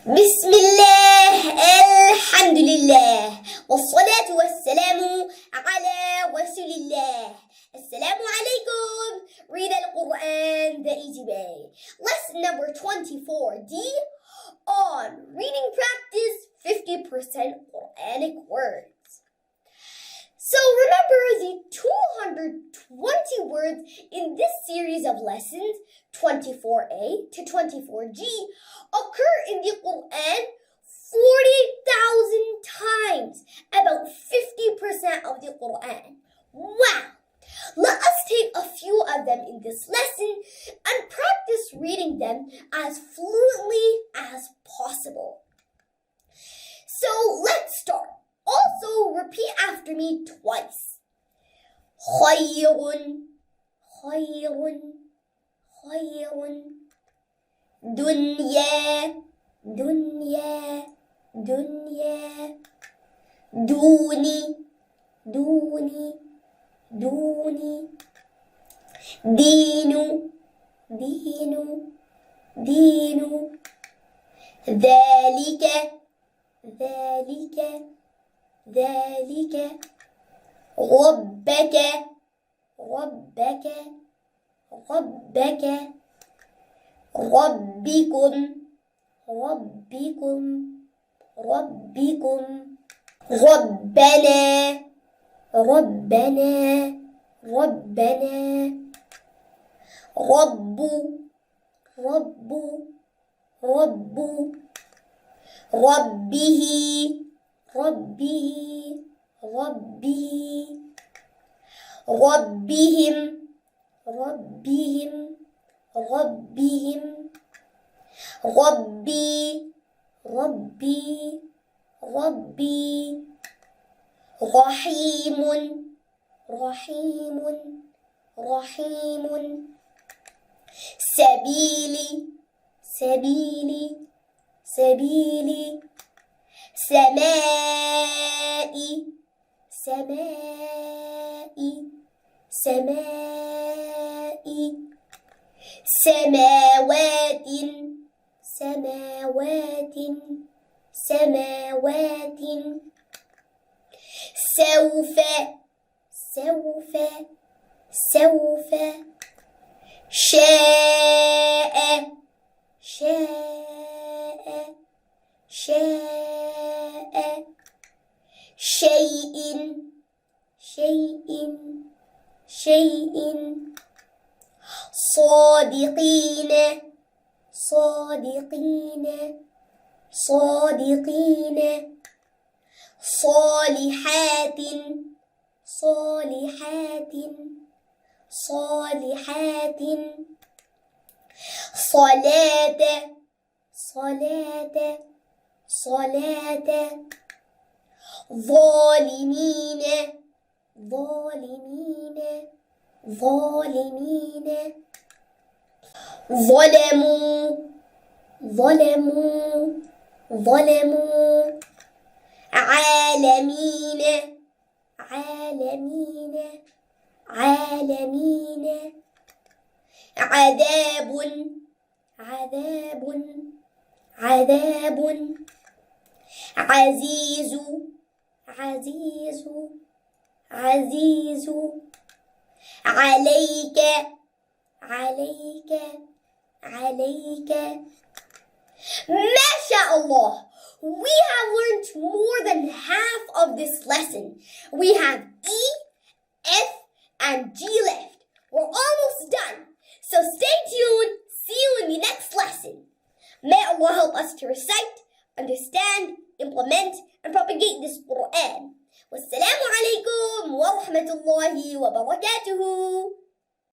بسم الله الحمد لله والصلاة والسلام على رسول الله. Assalamu alaikum. Read Al-Quran the easy way. Lesson number 24D on reading practice 50% Quranic words. So remember the 220 words in this series of lessons, 24A to 24G, occur in the Quran 40,000 times, about 50% of the Quran. Wow! Let us take a few of them in this lesson and practice reading them as fluently as possible. So let's start. Also repeat after me twice. خير خير خير دنيا دنيا دنيا دوني دوني دوني دين دين دين ذلك ذلك ذلك ربك ربك ربك ربكم ربكم ربكم ربنا ربنا ربنا رب رب رب ربه ربه ربه ربهم ربهم ربهم ربي ربي ربي رحيم رحيم رحيم سبيلي سبيلي سبيلي سمائي سمائي سمائي سماوات سماوات سماوات سوف سوف سوف شاء شاء شاء شيء شيء شيء صادقين صادقين صادقين صالحات صالحات صالحات صلاة صلاة صلاة ظالمين ظالمين ظالمين ظلموا ظلموا ظلموا عالمين عالمين عالمين عذاب عذاب عذاب عزيز عزيز عزيز عليك عليك عليك MashaAllah! We have learned more than half of this lesson. We have E, F, and G left. We're almost done. So stay tuned. See you in the next lesson. May Allah help us to recite, understand, implement, and propagate this Quran. Wassalamu alaikum wa rahmatullahi wa barakatuhu.